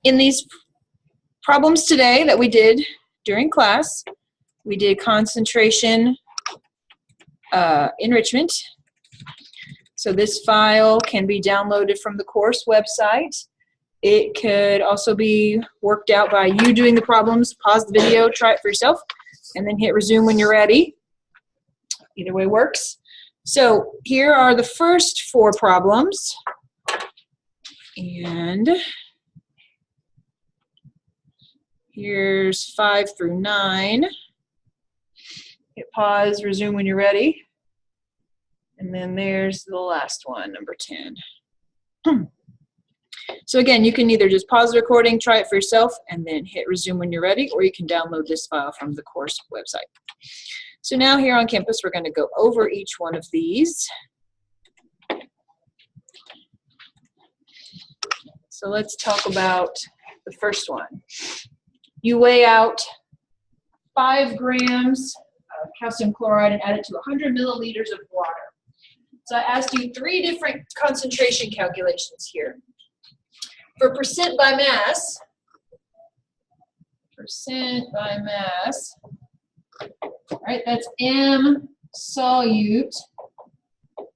in these problems today that we did during class, we did concentration enrichment. So this file can be downloaded from the course website. It could also be worked out by you doing the problems. Pause the video, try it for yourself, and then hit resume when you're ready. Either way works. So here are the first 4 problems. And here's 5 through 9. Hit pause, resume when you're ready. And then there's the last one, number 10. So again, you can either just pause the recording, try it for yourself, and then hit resume when you're ready, or you can download this file from the course website. So now here on campus, we're going to go over each one of these. So let's talk about the first one. You weigh out 5 grams of calcium chloride and add it to 100 milliliters of water. So I asked you 3 different concentration calculations here. For percent by mass, right, that's M solute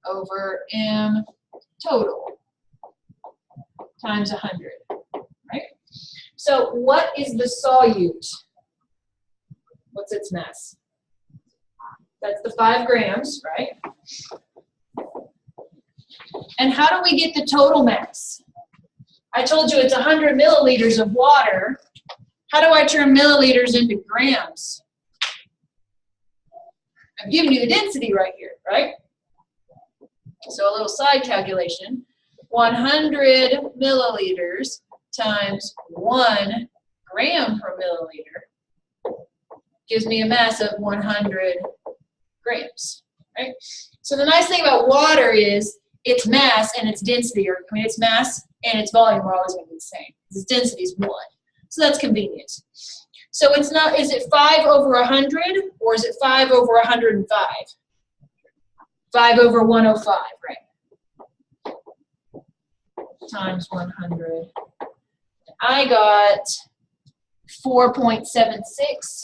over M total times 100, right? So what is the solute? What's its mass? That's the 5 grams, right? And how do we get the total mass? I told you it's 100 milliliters of water. How do I turn milliliters into grams? I'm giving you the density right here, right? So a little side calculation. 100 milliliters times 1 gram per milliliter gives me a mass of 100 grams, right? So the nice thing about water is its mass and its density, or I mean its mass and its volume are always going to be the same. Its density is 1. So that's convenient. So it's not, is it 5 over 100 or is it 5 over 105? 5 over 105, right? Times 100. I got 4.76.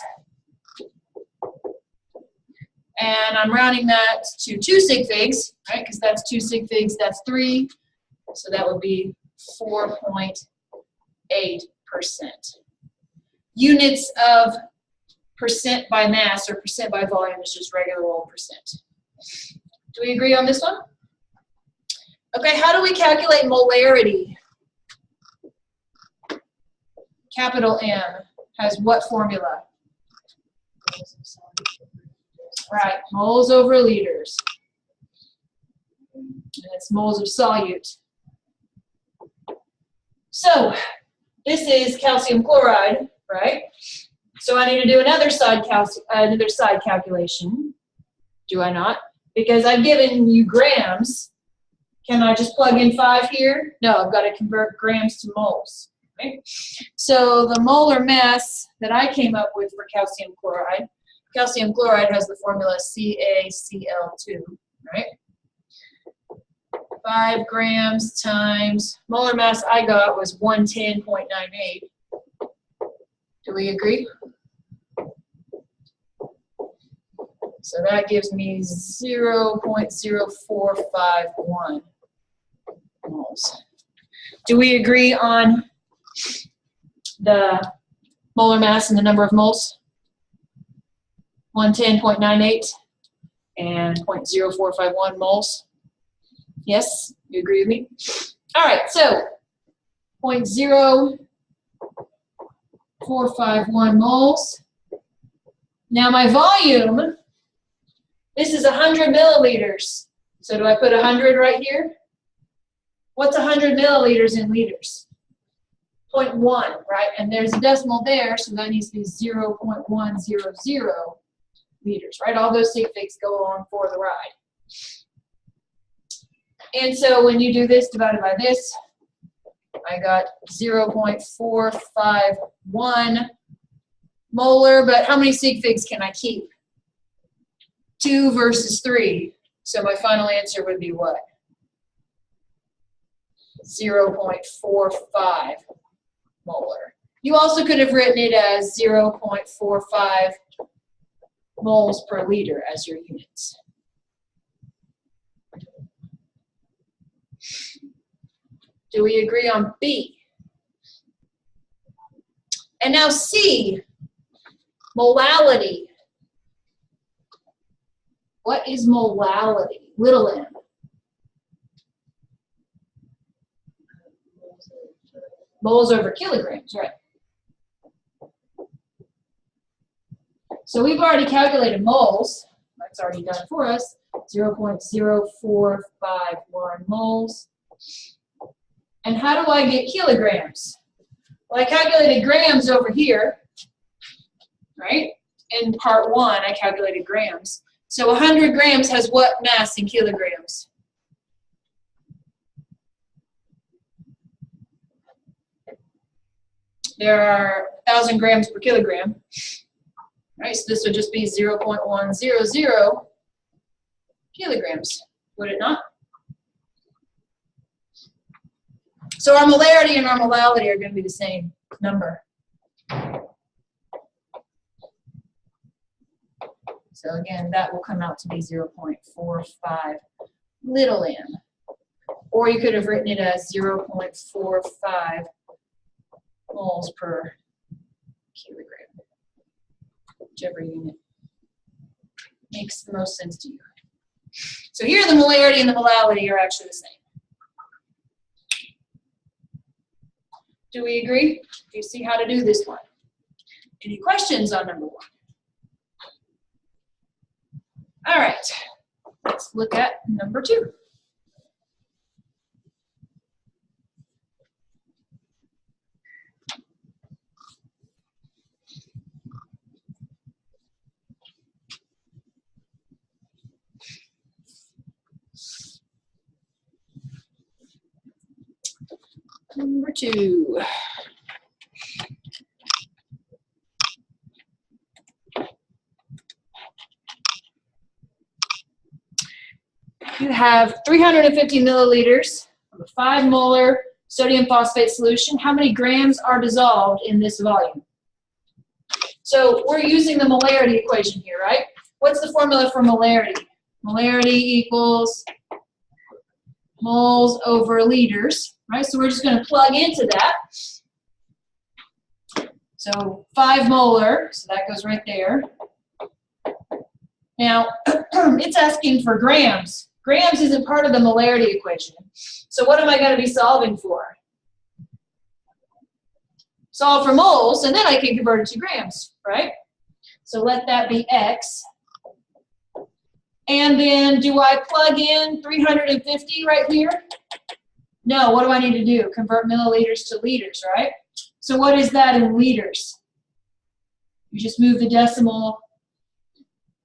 And I'm rounding that to 2 sig figs, right? Because that's 2 sig figs, that's 3. So that would be 4.8%. Units of percent by mass or percent by volume is just regular old percent. Do we agree on this one? Okay, how do we calculate molarity? Capital M has what formula? Right, moles over liters. And it's moles of solute. So, this is calcium chloride, right? So I need to do another side calculation. Do I not? Because I've given you grams. Can I just plug in 5 here? No, I've got to convert grams to moles. Right? So the molar mass that I came up with for calcium chloride has the formula CaCl2, right? 5 grams times molar mass I got was 110.98. Do we agree? So that gives me 0.0451 moles. Do we agree on the molar mass and the number of moles? 110.98 and 0.0451 moles. Yes, you agree with me? All right, so 0.0451 moles. Now my volume, this is 100 milliliters. So do I put 100 right here? What's 100 milliliters in liters? 0.1, right? And there's a decimal there, so that needs to be 0.100 liters, right? All those sig figs go along for the ride. And so when you do this divided by this, I got 0.451 molar, but how many sig figs can I keep? 2 versus 3. So my final answer would be what? 0.45. molar. You also could have written it as 0.45 moles per liter as your units. Do we agree on B? And now C, molality. What is molality? Little m. Moles over kilograms, right? So we've already calculated moles. That's already done for us. 0.0451 moles. And how do I get kilograms? Well, I calculated grams over here, right? In part 1, I calculated grams. So 100 grams has what mass in kilograms? There are 1,000 grams per kilogram. Right, so this would just be 0.100 kilograms, would it not? So our molarity and our molality are going to be the same number. So again, that will come out to be 0.45 little m. Or you could have written it as 0.45 moles per kilogram. Whichever unit makes the most sense to you. So here the molarity and the molality are actually the same. Do we agree? Do you see how to do this one? Any questions on number 1? All right, let's look at number 2. Number 2. You have 350 milliliters of a 5 molar sodium phosphate solution. How many grams are dissolved in this volume? So we're using the molarity equation here, right? What's the formula for molarity? Molarity equals moles over liters, right? So we're just going to plug into that. So 5 molar, so that goes right there. Now, it's asking for grams. Grams isn't part of the molarity equation. So what am I going to be solving for? Solve for moles, and then I can convert it to grams, right? So let that be X. And then do I plug in 350 right here? No, what do I need to do? Convert milliliters to liters, right? So what is that in liters? You just move the decimal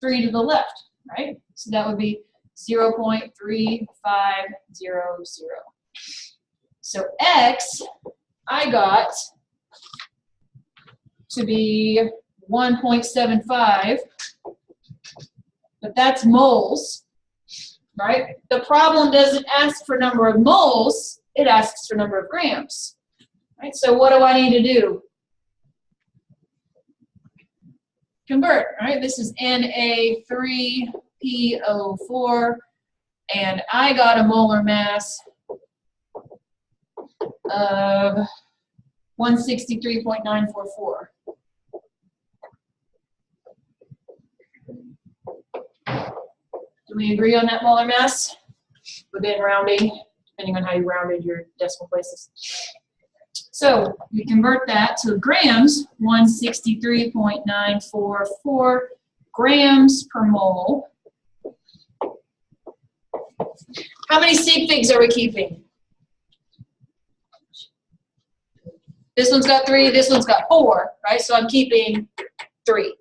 3 to the left, right? So that would be 0.3500. So X, I got to be 1.75, but that's moles, right? The problem doesn't ask for number of moles, it asks for number of grams, right? So what do I need to do? Convert, right? This is Na3PO4, and I got a molar mass of 163.944. Do we agree on that molar mass? Within rounding, depending on how you rounded your decimal places. So we convert that to grams, 163.944 grams per mole. How many sig figs are we keeping? This one's got 3, this one's got 4, right? So I'm keeping 3.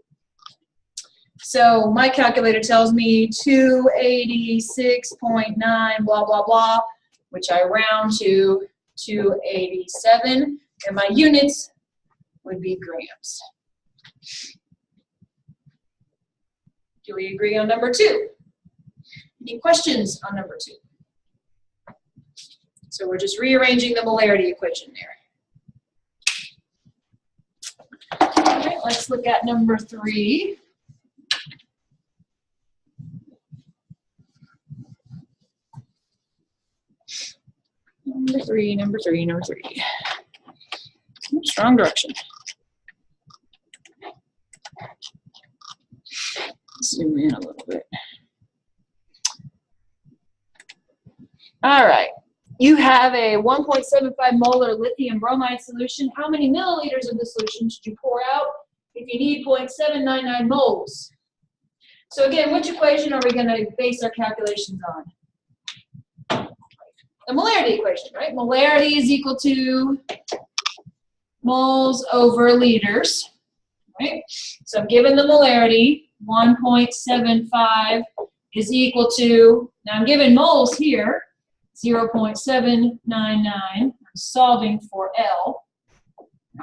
So my calculator tells me 286.9 blah, blah, blah, which I round to 287, and my units would be grams. Do we agree on number 2? Any questions on number 2? So we're just rearranging the molarity equation there. let's look at number 3. Number three. Strong direction. Zoom in a little bit. All right. You have a 1.75 molar lithium bromide solution. How many milliliters of the solution should you pour out if you need 0.799 moles? So again, which equation are we going to base our calculations on? The molarity equation, right? Molarity is equal to moles over liters, right? So I'm given the molarity, 1.75 is equal to, now I'm given moles here, 0.799. I'm solving for L,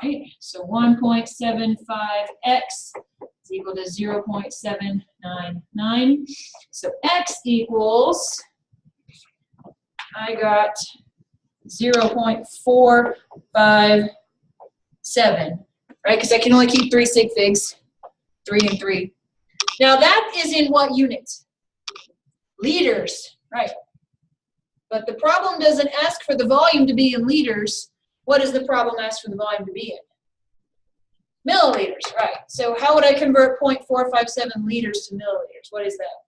right? So 1.75x is equal to 0.799. So x equals, I got 0.457, right? Because I can only keep 3 sig figs, 3 and 3. Now that is in what unit? Liters, right? But the problem doesn't ask for the volume to be in liters. What does the problem ask for the volume to be in? Milliliters, right? So how would I convert 0.457 liters to milliliters? What is that?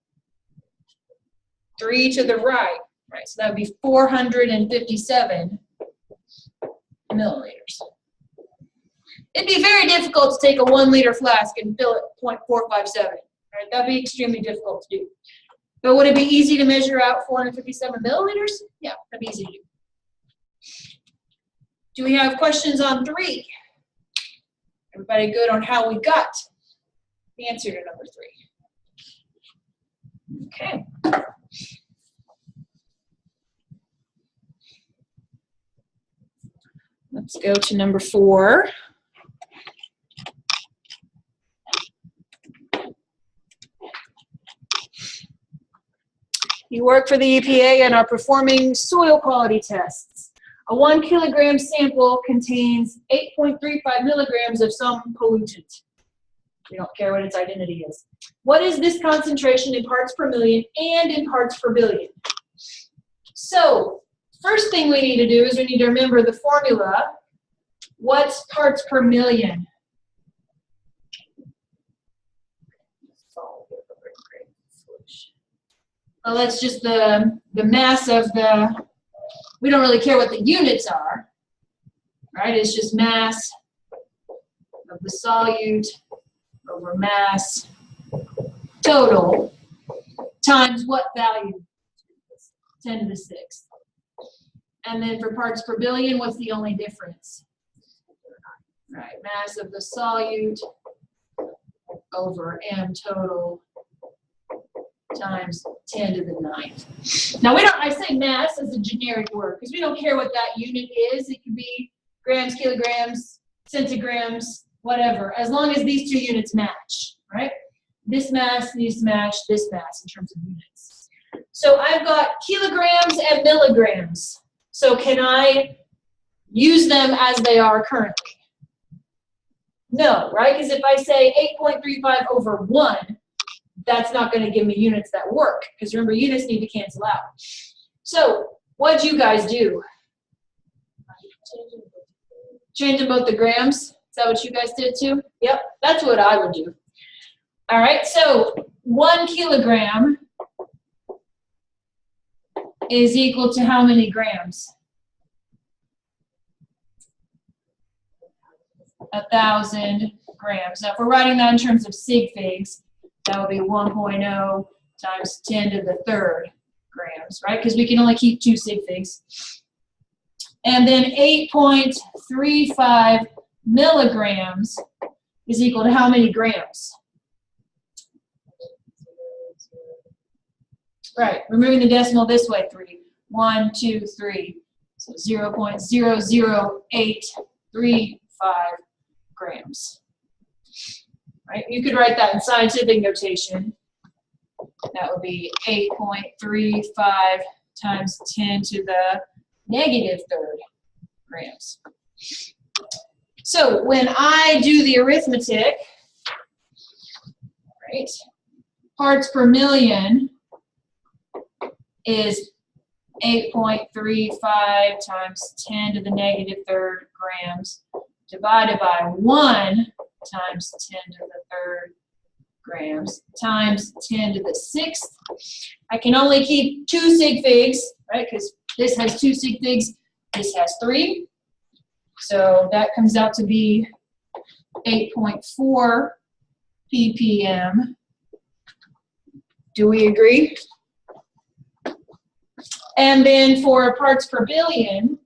3 to the right, right? So that would be 457 milliliters. It'd be very difficult to take a 1 liter flask and fill it 0.457, right? That'd be extremely difficult to do. But would it be easy to measure out 457 milliliters? Yeah, that'd be easy to do. Do we have questions on 3? Everybody good on how we got the answer to number 3? Okay. Let's go to number 4. You work for the EPA and are performing soil quality tests. A 1 kilogram sample contains 8.35 milligrams of some pollutant. We don't care what its identity is. What is this concentration in parts per million and in parts per billion? So, first thing we need to do is we need to remember the formula. What's parts per million? Well, that's just the mass of the, we don't really care what the units are, right? It's just mass of the solute over mass total times what value? 10 to the 6th. And then for parts per billion, what's the only difference? Right, mass of the solute over M total times 10 to the 9th. Now we don't, I say mass as a generic word because we don't care what that unit is. It could be grams, kilograms, centigrams, whatever, as long as these 2 units match, right? This mass needs to match this mass in terms of units. So I've got kilograms and milligrams. So can I use them as they are currently? No, right? Because if I say 8.35 over 1, that's not going to give me units that work, because remember, units need to cancel out. So what'd you guys do? Changing both the grams? Is that what you guys did too? Yep, that's what I would do. All right, so 1 kilogram is equal to how many grams? 1,000 grams. Now if we're writing that in terms of sig figs, that would be 1.0 times 10 to the 3rd grams, right? Because we can only keep 2 sig figs. And then 8.35 milligrams is equal to how many grams? Right, removing the decimal this way, 3. 1, 2, 3. So 0.00835 grams. Right? You could write that in scientific notation. That would be 8.35 times 10 to the -3rd grams. So when I do the arithmetic, right, parts per million is 8.35 times 10 to the negative third grams divided by 1 times 10 to the third grams times 10 to the sixth. I can only keep 2 sig figs, right, because this has 2 sig figs, this has 3. So that comes out to be 8.4 ppm. Do we agree? And then for parts per billion,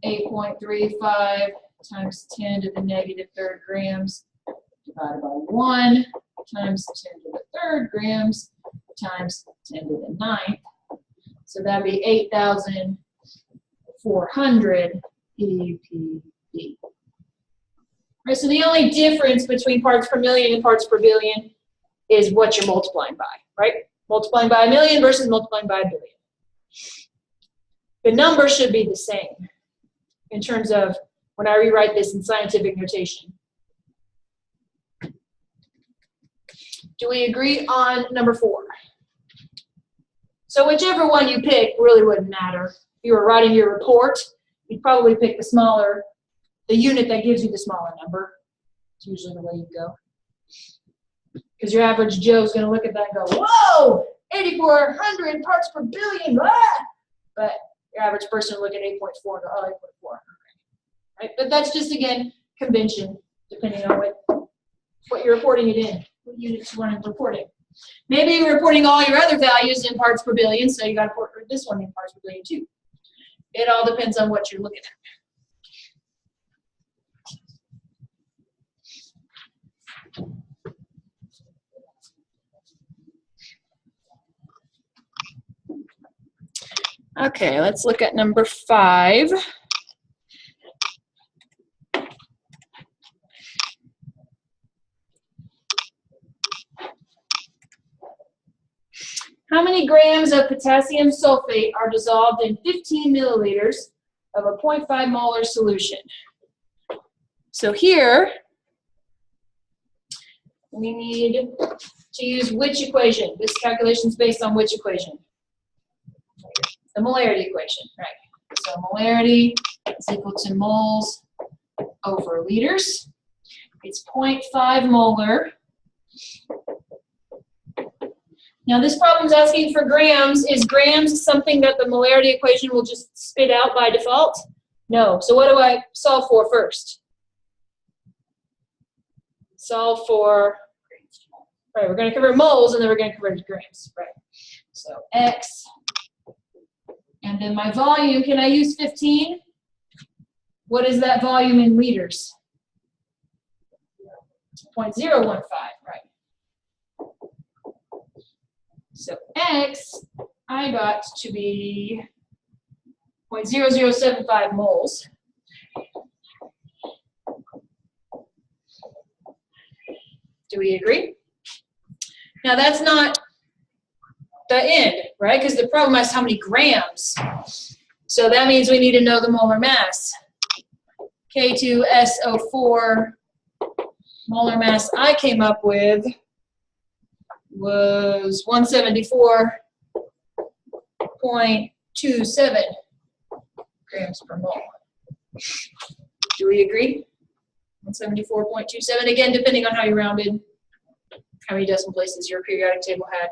8.35 times 10 to the negative third grams divided by 1 times 10 to the third grams times 10 to the ninth. So that'd be 8,400 ppb. Right, so the only difference between parts per million and parts per billion is what you're multiplying by, right? Multiplying by a million versus multiplying by a billion. The number should be the same in terms of when I rewrite this in scientific notation. Do we agree on number 4? So whichever one you pick really wouldn't matter. If you were writing your report, you'd probably pick the unit that gives you the smaller number. It's usually the way you go. Because your average Joe is going to look at that and go, whoa, 8,400 parts per billion, ah! But your average person will look at 8.4 and go, oh, 8.4. Right? But that's just, again, convention, depending on what you're reporting it in, what units you want to report it. Maybe you're reporting all your other values in parts per billion, so you got to report this one in parts per billion too. It all depends on what you're looking at. Okay, let's look at number 5. How many grams of potassium sulfate are dissolved in 15 milliliters of a 0.5 molar solution? So here, we need to use which equation? This calculation is based on which equation? The molarity equation, right? So molarity is equal to moles over liters. It's 0.5 molar. Now this problem is asking for grams. Is grams something that the molarity equation will just spit out by default? No. So what do I solve for first? Solve for, right, we're going to convert moles and then we're going to convert to grams, right? So X, and then my volume, can I use 15? What is that volume in liters? 0.015, right? So X, I got to be 0.0075 moles. Do we agree? Now that's not the end, right? Because the problem is how many grams. So that means we need to know the molar mass. K2SO4 molar mass I came up with was 174.27 grams per mole. Do we agree? 174.27, again, depending on how you rounded, how many decimal places your periodic table had.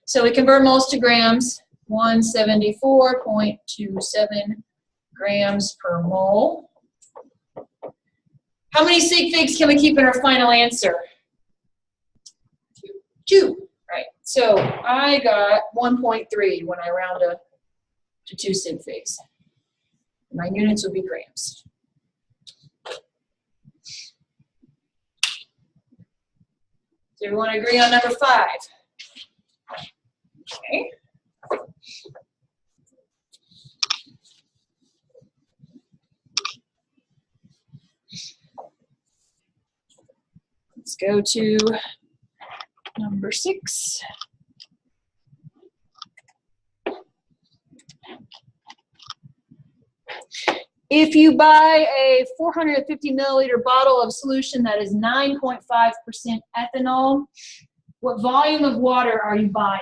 So we convert moles to grams, 174.27 grams per mole. How many sig figs can we keep in our final answer? 2, right? So I got 1.3 when I round up to 2 sig figs. My units would be grams. Does everyone agree on number 5? Okay. Let's go to number 6. If you buy a 450 milliliter bottle of solution that is 9.5% ethanol, what volume of water are you buying?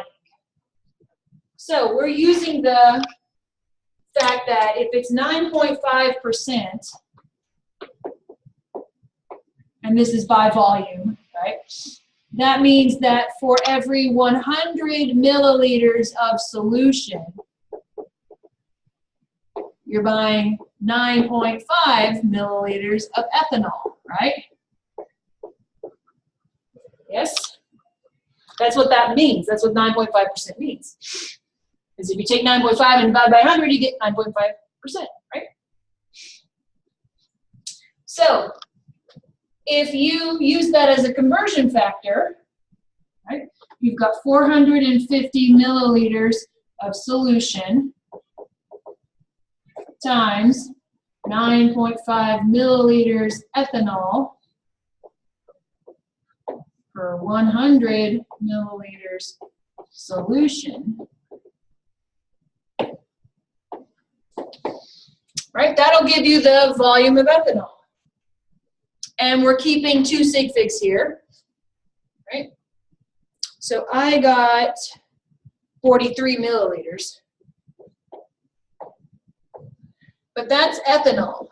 So we're using the fact that if it's 9.5%, and this is by volume, right? That means that for every 100 milliliters of solution, you're buying 9.5 milliliters of ethanol, right? Yes? That's what that means. That's what 9.5% means. Because if you take 9.5 and divide by 100, you get 9.5%, right? So, if you use that as a conversion factor, right, you've got 450 milliliters of solution times 9.5 milliliters ethanol per 100 milliliters solution. Right, that'll give you the volume of ethanol. And we're keeping 2 sig figs here, right? So I got 43 milliliters. But that's ethanol.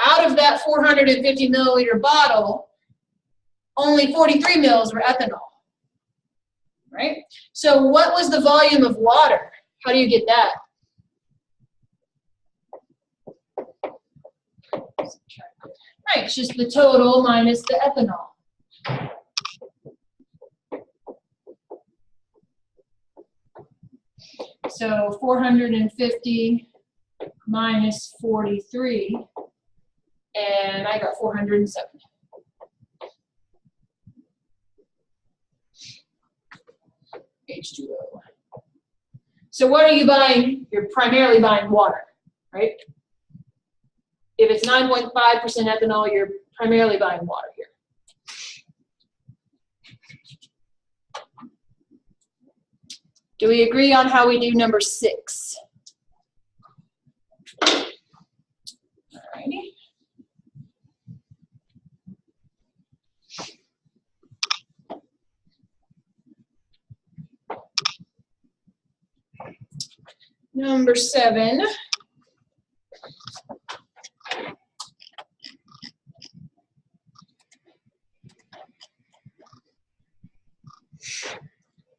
Out of that 450 milliliter bottle, only 43 mils were ethanol, right? So what was the volume of water? How do you get that? Right, it's just the total minus the ethanol. So 450 minus 43, and I got 407. H2O. So what are you buying? You're primarily buying water, right? If it's 9.5% ethanol, you're primarily buying water here. Do we agree on how we do number 6? Alrighty. Number 7.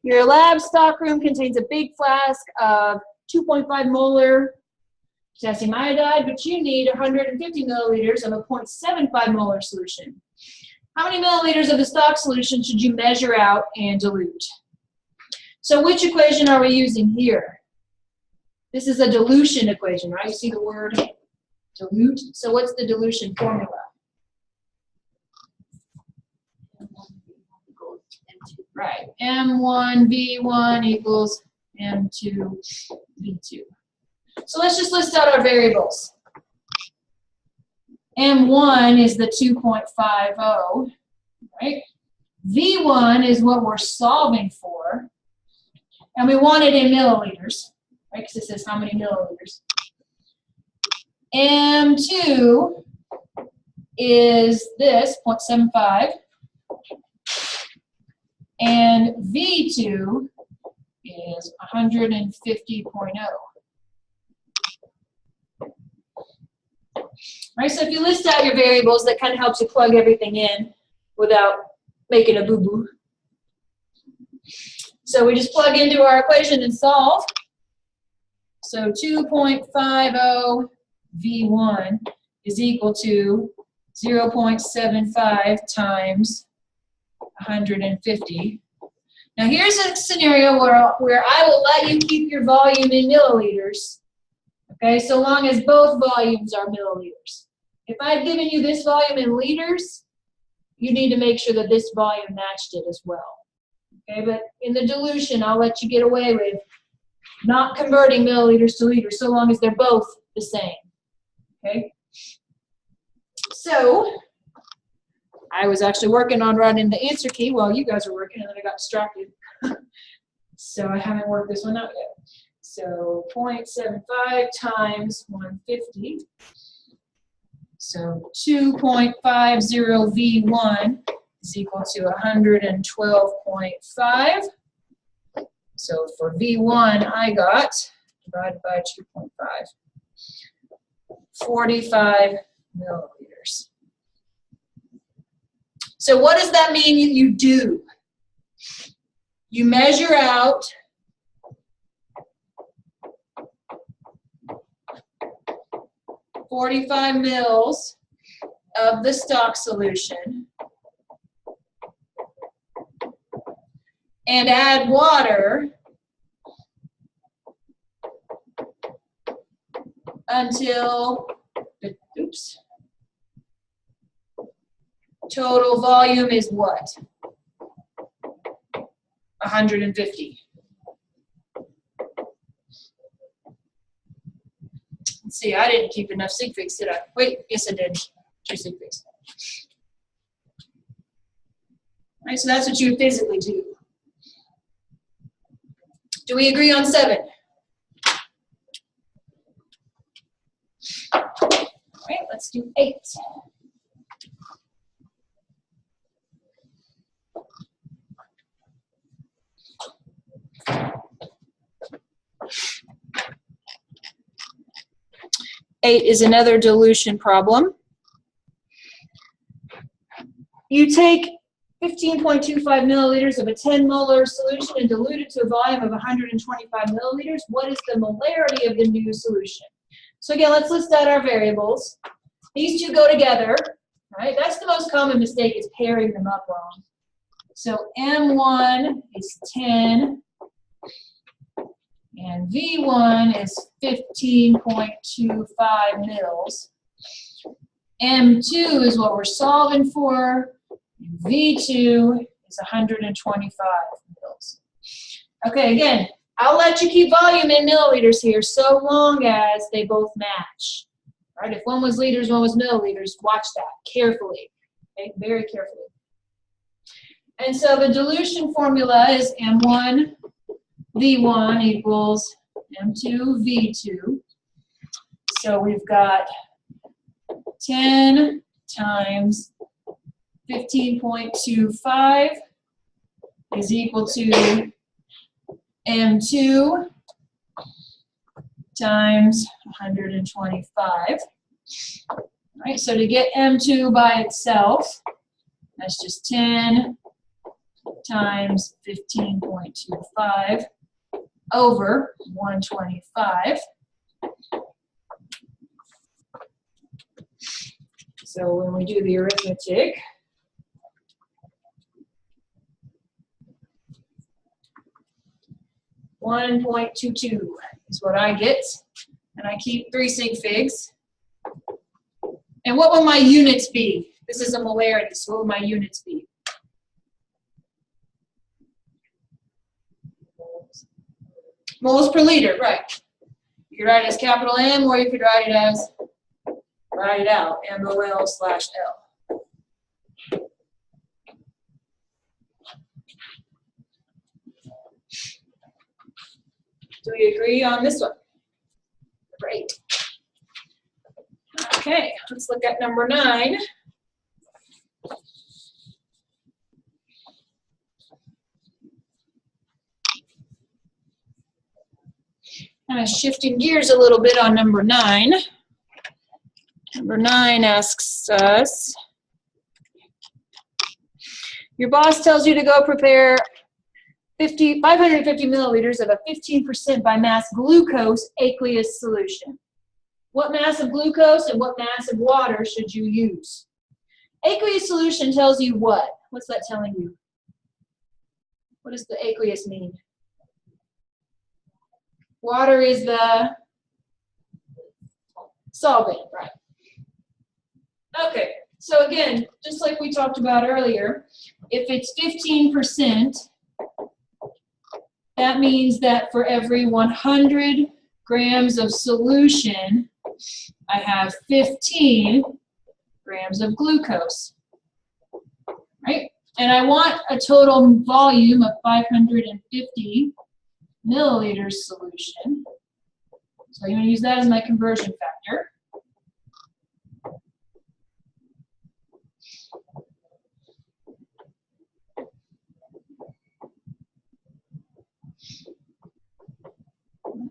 Your lab stockroom contains a big flask of 2.5 molar potassium iodide, but you need 150 milliliters of a 0.75 molar solution. How many milliliters of the stock solution should you measure out and dilute? So which equation are we using here? This is a dilution equation, right? You see the word dilute? So what's the dilution formula? Right, M1V1 equals M2V2. So let's just list out our variables. M1 is the 2.50, right? V1 is what we're solving for, and we want it in milliliters, right? Because it says how many milliliters. M2 is this, 0.75. And V2 is 150.0. Right, so if you list out your variables, that kind of helps you plug everything in without making a boo-boo. So we just plug into our equation and solve. So 2.50 V1 is equal to 0.75 times 150. Now here's a scenario where I will let you keep your volume in milliliters, okay, so long as both volumes are milliliters. If I've given you this volume in liters, you need to make sure that this volume matched it as well. Okay, but in the dilution, I'll let you get away with not converting milliliters to liters so long as they're both the same. Okay? So I was actually working on writing the answer key while you guys were working, and then I got distracted. So I haven't worked this one out yet. So 0.75 times 150. So 2.50 V1 is equal to 112.5. So for V1, I got, divided by 2.5, 45 milliliters. So what does that mean you do? You measure out .45 mils of the stock solution and add water until, oops, total volume is what? 150. Let's see, I didn't keep enough sig figs, did I? Wait, yes I did. 2 sig figs. All right, so that's what you physically do. Do we agree on 7? All right, let's do 8. Eight is another dilution problem. You take 15.25 milliliters of a 10 molar solution and dilute it to a volume of 125 milliliters. What is the molarity of the new solution? So again, let's list out our variables. These two go together, right? That's the most common mistake, is pairing them up wrong. So M1 is 10, and V1 is 15.25 mils. M2 is what we're solving for. V2 is 125 mils. Okay, again, I'll let you keep volume in milliliters here so long as they both match. All right, if one was liters, one was milliliters, watch that carefully, okay, very carefully. And so the dilution formula is M1 V1 equals M2 V2. So we've got 10 times 15.25 is equal to M2 times 125. All right, so to get M2 by itself, that's just 10 times 15.25 over 125. So when we do the arithmetic, $1.22 is what I get, and I keep 3 sig figs. And what will my units be? This is a molarity, so what will my units be? Moles per liter, right. You could write it as capital M, or you could write it as, write it out, MOL/L. Do we agree on this one? Great. Okay, let's look at number 9. Kind of shifting gears a little bit on number 9. Number 9 asks us, your boss tells you to go prepare 550 milliliters of a 15% by mass glucose aqueous solution. What mass of glucose and what mass of water should you use? Aqueous solution tells you what? What's that telling you? What does the aqueous mean? Water is the solvent, right? Okay, so again, just like we talked about earlier, if it's 15%, that means that for every 100 grams of solution, I have 15 grams of glucose, right? And I want a total volume of 550 milliliters solution. So I'm going to use that as my conversion factor.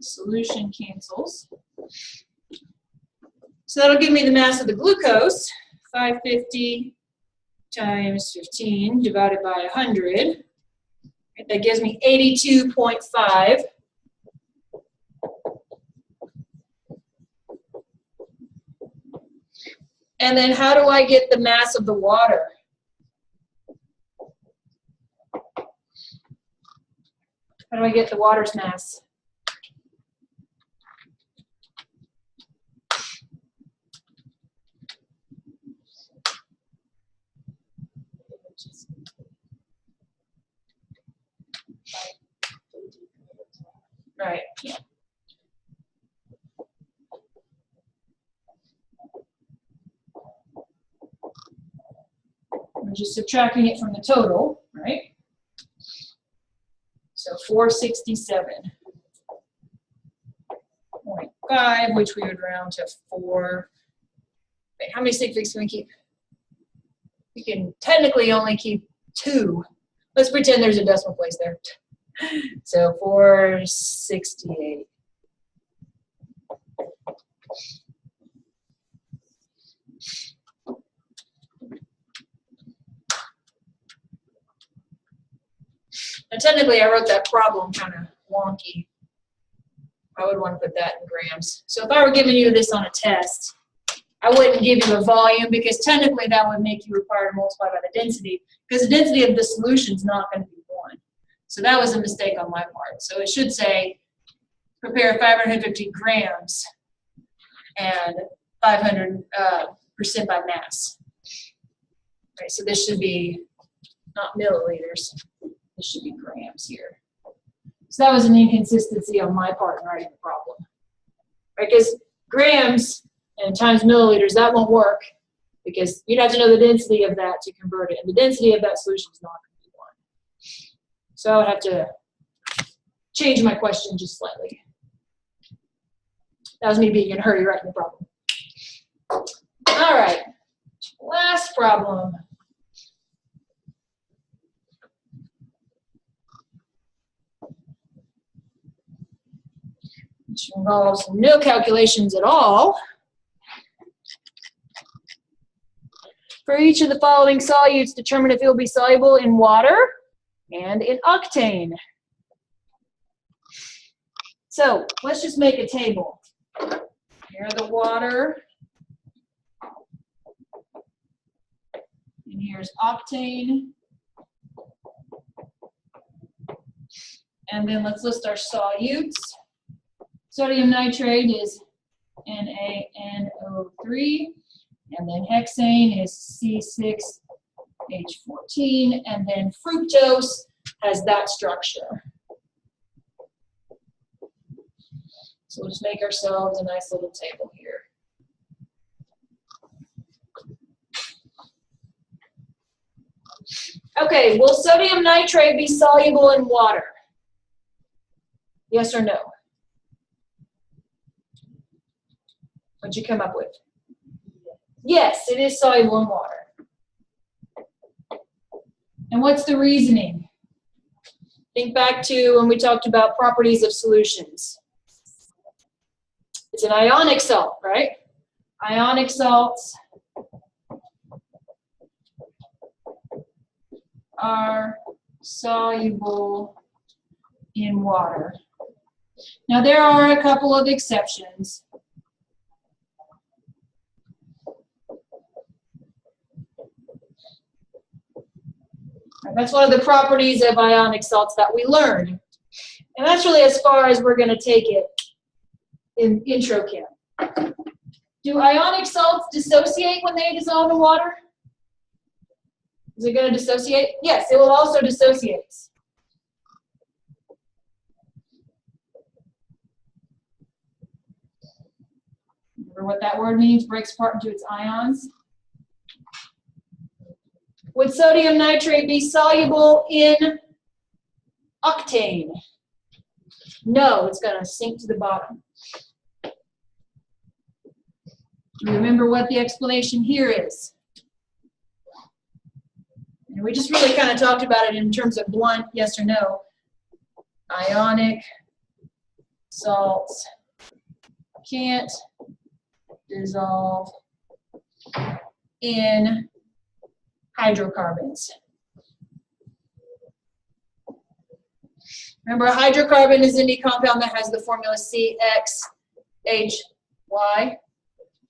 Solution cancels. So that'll give me the mass of the glucose, 550 times 15 divided by 100. That gives me 82.5. And then how do I get the mass of the water? How do I get the water's mass? Right. Yeah. We're just subtracting it from the total, right? So 467.5, which we would round to 4. Wait, how many sig figs can we keep? We can technically only keep 2. Let's pretend there's a decimal place there. So 468. Now technically I wrote that problem kind of wonky. I would want to put that in grams. So if I were giving you this on a test, I wouldn't give you a volume because technically that would make you require to multiply by the density because the density of the solution is not going to be 1. So that was a mistake on my part. So it should say prepare 550 grams and 500% by mass. Right, so this should be not milliliters. This should be grams here. So that was an inconsistency on my part in writing the problem. Right, because grams and times milliliters, that won't work because you'd have to know the density of that to convert it. And the density of that solution is not going to be 1. So I would have to change my question just slightly. That was me being in a hurry writing the problem. All right, last problem. Which involves no calculations at all. For each of the following solutes, determine if it will be soluble in water and in octane. So let's just make a table. Here's the water. And here's octane. And then let's list our solutes. Sodium nitrate is NaNO3. And then hexane is C6H14. And then fructose has that structure. So we'll just make ourselves a nice little table here. Okay, will sodium nitrate be soluble in water? Yes or no? What'd you come up with? Yes, it is soluble in water. And what's the reasoning? Think back to when we talked about properties of solutions. It's an ionic salt, right? Ionic salts are soluble in water. Now there are a couple of exceptions. That's one of the properties of ionic salts that we learned. And that's really as far as we're going to take it in intro chem. Do ionic salts dissociate when they dissolve in water? Is it going to dissociate? Yes, it will also dissociate. Remember what that word means? Breaks apart into its ions. Would sodium nitrate be soluble in octane? No, it's going to sink to the bottom. Do you remember what the explanation here is? And we just really kind of talked about it in terms of blunt yes or no. Ionic salts can't dissolve in hydrocarbons. Remember, a hydrocarbon is any compound that has the formula CXHY,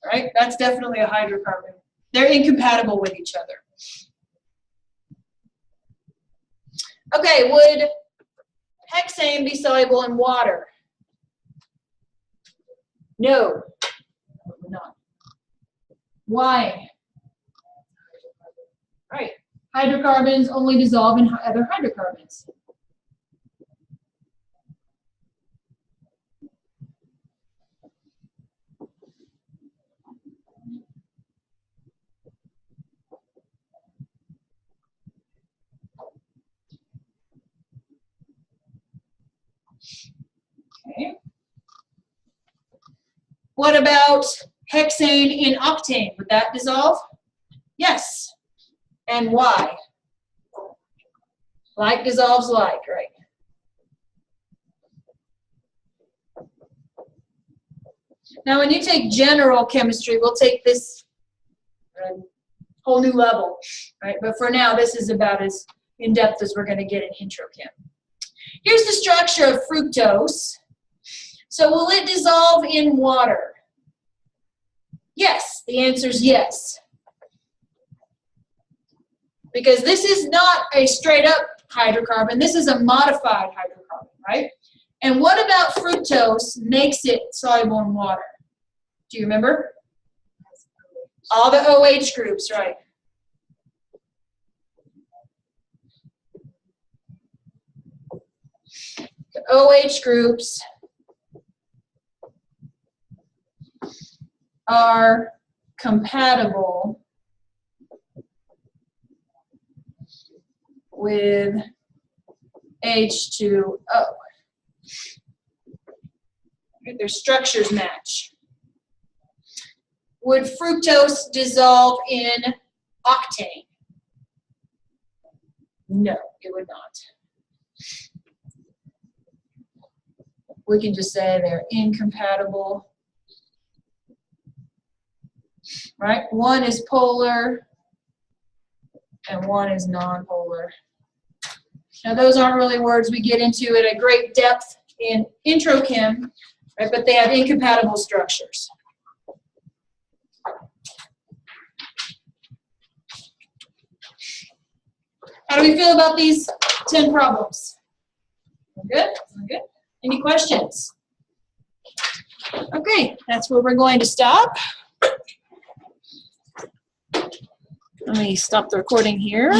right? That's definitely a hydrocarbon. They're incompatible with each other. Okay, would hexane be soluble in water? No, it would not. Why? Right. Hydrocarbons only dissolve in other hydrocarbons. Okay. What about hexane in octane? Would that dissolve? Yes. And why? Like dissolves like, right? Now, when you take general chemistry, we'll take this whole new level, right? But for now, this is about as in-depth as we're going to get in intro chem. Here's the structure of fructose. So will it dissolve in water? Yes, the answer is yes. Because this is not a straight up hydrocarbon, this is a modified hydrocarbon, right? And what about fructose makes it soluble in water? Do you remember? All the OH groups, right? The OH groups are compatible with H2O. Their structures match. Would fructose dissolve in octane? No, it would not. We can just say they're incompatible. Right? One is polar and one is nonpolar. Now those aren't really words we get into at a great depth in intro chem, right? But they have incompatible structures. How do we feel about these 10 problems? Good? Good? Any questions? Okay, that's where we're going to stop. Let me stop the recording here.